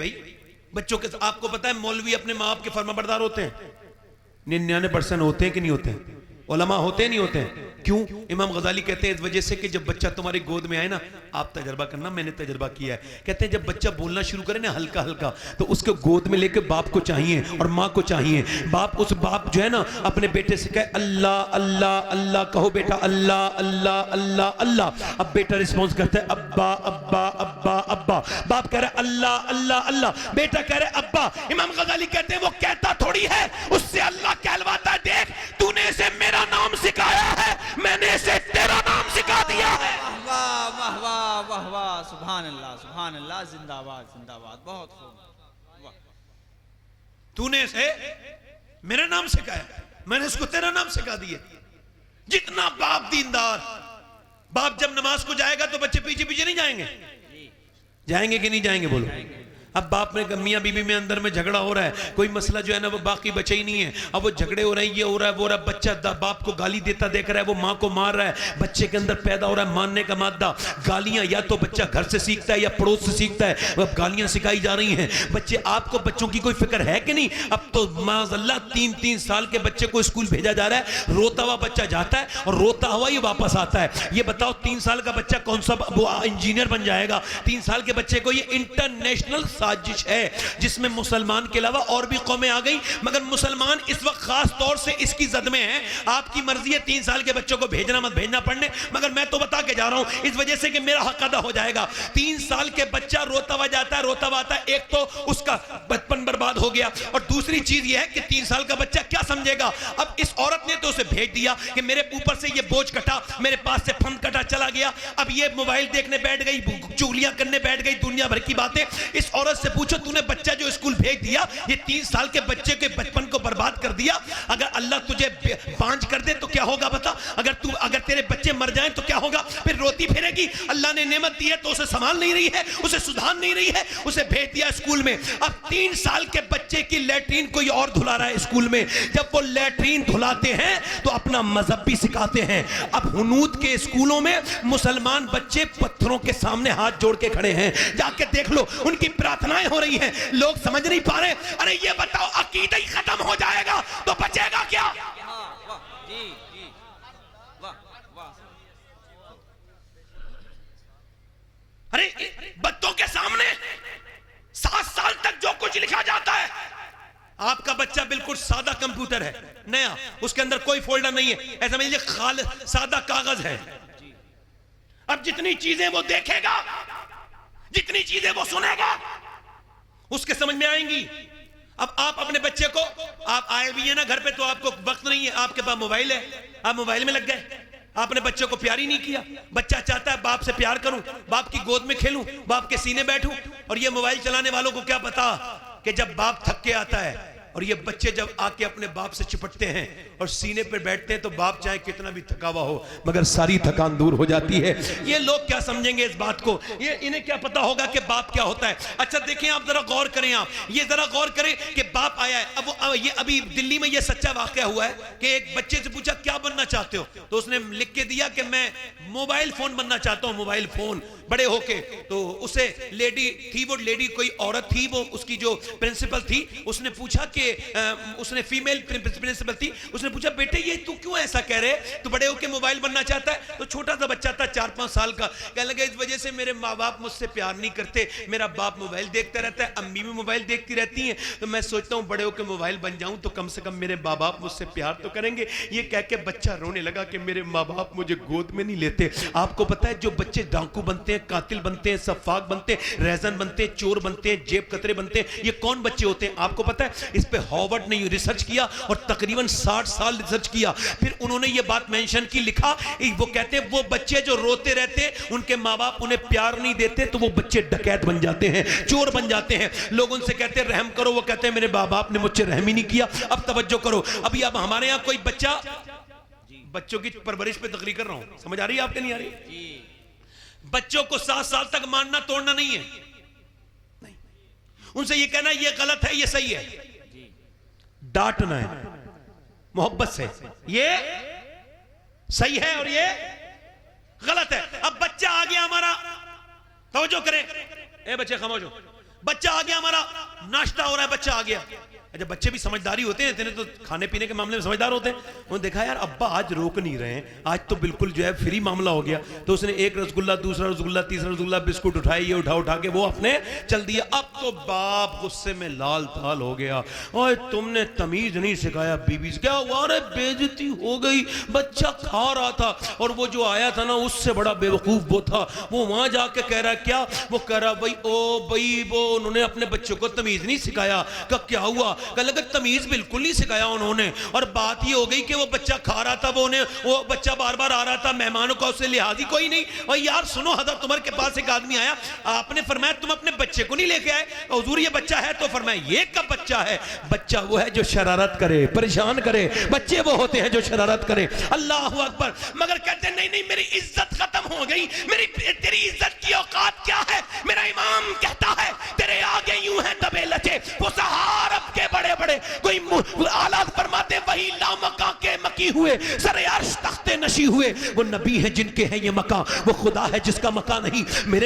भाई बच्चों के। आपको पता है मौलवी अपने माँ बाप के फर्माबरदार होते हैं? 99% होते हैं कि नहीं होते हैं? उलमा होते नहीं होते हैं? क्यों? इमाम गजाली कहते हैं इस वजह से कि जब बच्चा तुम्हारी गोद में आए ना, आप तजर्बा करना, मैंने तजर्बा किया है, कहते हैं जब बच्चा बोलना शुरू करे ना हल्का हल्का, तो उसको गोद में लेकर बाप को चाहिए और माँ को चाहिए। उस बाप जो है ना अपने बेटे से कहे अल्लाह अल्लाह अल्लाह, कहो बेटा अल्लाह अल्लाह अल्लाह अल्लाह। अब बेटा रिस्पॉन्स करता है अब्बा अब्बा अब्बा अब्बा। बाप कह रहा है अल्लाह अल्लाह अल्लाह, बेटा कह रहे अब्बा। इमाम गजाली कहते हैं वो कहता थोड़ी है, उससे अल्लाह कहलवाता है, देख तूने इसे मेरा नाम सिखाया है, मैंने इसे तेरा नाम सिखा दिया है। वाह वाह वाह वाह वाह, सुभान अल्लाह, जिंदाबाद जिंदाबाद, बहुत खूब। वाह, तूने इसे मेरा नाम सिखाया, मैंने इसको तेरा नाम सिखा दिया। जितना बाप दीनदार, बाप जब नमाज को जाएगा तो बच्चे पीछे पीछे नहीं जाएंगे? जाएंगे कि नहीं जाएंगे बोलो? अब बाप ने मियां बीबी में अंदर में झगड़ा हो रहा है, कोई मसला जो है ना वो बाकी बचे ही नहीं है, अब वो झगड़े हो रहे हैं, ये हो रहा है वो हो रहा है, बच्चा बाप को गाली देता देख रहा है, वो माँ को मार रहा है, बच्चे के अंदर पैदा हो रहा है मारने का मादा। गालियां या तो बच्चा घर से सीखता है या पड़ोस से सीखता है, वह गालियां सिखाई जा रही हैं बच्चे। आपको बच्चों की कोई फिक्र है कि नहीं? अब तो माज़अल्लाह 3-3 साल के बच्चे को स्कूल भेजा जा रहा है, रोता हुआ बच्चा जाता है और रोता हुआ ही वापस आता है। ये बताओ 3 साल का बच्चा कौन सा वो इंजीनियर बन जाएगा? 3 साल के बच्चे को, ये इंटरनेशनल साजिश है जिसमें मुसलमान के अलावा और भी कौमें आ गई, मगर मुसलमान इस वक्त खास तौर से इसकी जद में है। आपकी मर्जी है 3 साल के बच्चों को भेजना मत भेजना पढ़ने, मगर मैं तो बता के जा रहा हूं इस वजह से कि मेरा हक अदा हो जाएगा। 3 साल के बच्चा रोता हुआ जाता है, रोता हुआ आता है, एक तो उसका बचपन बर्बाद हो गया, और दूसरी चीज यह है कि 3 साल का बच्चा क्या समझेगा? अब इस औरत ने तो उसे भेज दिया कि मेरे ऊपर से ये बोझ कटा, मेरे पास से फंद कटा, चला गया। अब ये मोबाइल देखने बैठ गई, चुगलियां करने बैठ गई, दुनिया भर की बातें। इस औरत से पूछो तूने बच्चा जो स्कूल भेज दिया, ये 3 साल के बच्चे के बचपन को बर्बाद कर दिया। अगर अल्लाह तुझे बांझ कर दे तो क्या होगा बता? अगर तेरे बच्चे मर जाएं तो क्या होगा? फिर रोती फिरेगी। अल्लाह ने नेमत दी है तो उसे संभाल नहीं रही है, उसे सुधार नहीं रही है, उसे भेज दिया स्कूल में। अब 3 साल के बच्चे की लैट्रीन कोई और धुला रहा है स्कूल में। जब वो लैट्रीन धुलाते हैं तो अपना मजहब भी सिखाते हैं। अब हुनूद के स्कूलों में मुसलमान बच्चे पत्थरों के सामने हाथ जोड़ के खड़े हैं, जाके देख लो, उनकी प्रार्थनाएं हो रही हैं, लोग समझ नहीं पा रहे। अरे ये बताओ अकीदा ही खत्म हो जाएगा तो बचेगा क्या? जी जी, वाह वाह। अरे बच्चों के सामने 7 साल तक जो कुछ लिखा जाता है, आपका बच्चा बिल्कुल सादा कंप्यूटर है, नया, उसके अंदर कोई फोल्डर नहीं है, ऐसा समझ लीजिए सादा कागज है। अब जितनी चीजें वो देखेगा, जितनी चीजें वो सुनेगा, उसके समझ में आएंगी। अब आप अपने बच्चे को, आप आए भी है ना घर पे तो आपको वक्त नहीं है, आपके पास मोबाइल है, आप मोबाइल में लग गए, आपने बच्चे को प्यार ही नहीं किया। बच्चा चाहता है बाप से प्यार करूं, बाप की गोद में खेलूं, बाप के सीने बैठूं, और ये मोबाइल चलाने वालों को क्या पता कि जब बाप थक के आता है और ये बच्चे जब आके अपने बाप से चिपटते हैं और सीने पर बैठते हैं तो बाप चाहे कितना भी थका हुआ हो मगर सारी थकान दूर हो जाती है। ये लोग क्या समझेंगे इस बात को? ये इन्हें क्या पता होगा कि बाप क्या होता है? अच्छा देखें, आप जरा गौर करें, आप ये जरा गौर करें कि बाप आया है। अब ये अभी दिल्ली में ये सच्चा वाकया हुआ है कि एक बच्चे से पूछा क्या बनना चाहते हो, तो उसने लिख के दिया कि मैं मोबाइल फोन बनना चाहता हूं, मोबाइल फोन बड़े होके। तो उसे लेडी थी, वो लेडी कोई औरत थी, वो उसकी जो प्रिंसिपल थी, उसने पूछा कि उसने फीमेल प्रिंसिपल थी, उसने पूछा बेटे ये तू क्यों ऐसा कह रहे, तू बड़े होके मोबाइल बनना चाहता है? तो छोटा सा बच्चा था 4-5 साल का, कहने लगा इस वजह से मेरे माँ बाप मुझसे प्यार नहीं करते, मेरा बाप मोबाइल देखता रहता है, अम्मी भी मोबाइल देखती रहती हैं, तो मैं सोचता हूँ बड़े होके मोबाइल बन जाऊं तो कम से कम मेरे माँ बाप मुझसे प्यार तो करेंगे। ये कह के बच्चा रोने लगा कि मेरे माँ बाप मुझे गोद में नहीं लेते। आपको पता है जो बच्चे डाकू बनते हैं, कातिल बनते हैं, सफाक बनते हैं, रैजन बनते हैं, चोर बनते हैं, जेब कतरे बनते हैं, ये कौन बच्चे होते हैं आपको पता है? इस पे हार्वर्ड ने रिसर्च किया और तकरीबन 60 साल रिसर्च किया, फिर उन्होंने ये बात मेंशन की, लिखा, वो कहते हैं वो बच्चे जो रोते रहते हैं, उनके माँ बाप उन्हें प्यार नहीं देते, तो वो बच्चे डकैत बन जाते हैं, चोर बन जाते हैं। लोग उनसे कहते हैं रहम करो, वो कहते हैं मेरे माँ बाप ने मुझसे रहम ही नहीं किया। अब तवज्जो करो, अभी अब हमारे यहाँ कोई बच्चा, बच्चों की परवरिश पे तकरीर कर रहा हूं, समझ आ रही है आपके? नहीं आ रही? बच्चों को 7 साल तक मारना तोड़ना नहीं है, नहीं, उनसे ये कहना ये गलत है ये सही है, डांटना है मोहब्बत से, ये सही है और ये गलत है। अब बच्चा आ गया हमारा, तवज्जो करें, ए बच्चे खामोश हो, बच्चा आ गया, हमारा नाश्ता हो रहा है, बच्चा आ गया। अच्छा, बच्चे भी समझदारी होते हैं, इतने तो खाने पीने के मामले में समझदार होते हैं। उन्होंने देखा यार अब्बा आज रोक नहीं रहे हैं, आज तो बिल्कुल जो है फ्री मामला हो गया। तो उसने एक रसगुल्ला, दूसरा रसगुल्ला, तीसरा रसगुल्ला, बिस्कुट उठाए, ये उठा के वो अपने चल दिया। अब तो बाप गुस्से में लाल ताल हो गया, और तुमने तमीज नहीं सिखाया बीबी से। क्या हुआ? अरे बेइज्जती हो गई, बच्चा खा रहा था और वो जो आया था ना उससे बड़ा बेवकूफ वो था, वो वहां जाके कह रहा क्या, वो कह रहा भाई वो उन्होंने अपने बच्चों को तमीज नहीं सिखाया। कब क्या हुआ? कल अगर तमीज बिल्कुल नहीं सिखाया उन्होंने, और बात ये हो गई कि वो बच्चा खा रहा था, वो बच्चा बार बार आ रहा था, मेहमानों का उससे लिहाज ही कोई नहीं। और यार सुनो, हज़रत उमर के पास एक आदमी आया, आपने फरमाया तुम अपने बच्चे को नहीं लेके आए। हुजूर ये बच्चा है? तो फरमाया ये कब बच्चा है? बच्चा वो है जो शरारत करे, परेशान करे, बच्चे वो होते हैं जो शरारत करे। अल्लाह अकबर। मगर कहते नहीं नहीं, मेरी इज्जत खत्म हो गई, तेरी इज्जत की औकात क्या है? मेरा इमाम कहता है तेरे आगे यूं है दबे लचे वो सहारब के बड़े बड़े, कोई आला फरमाते वही लामका के मकी हुए, सरे अर्श तख्ते नशी हुए। वो नबी है जिनके हैं ये मका, वो खुदा है जिसका मका नहीं। मेरे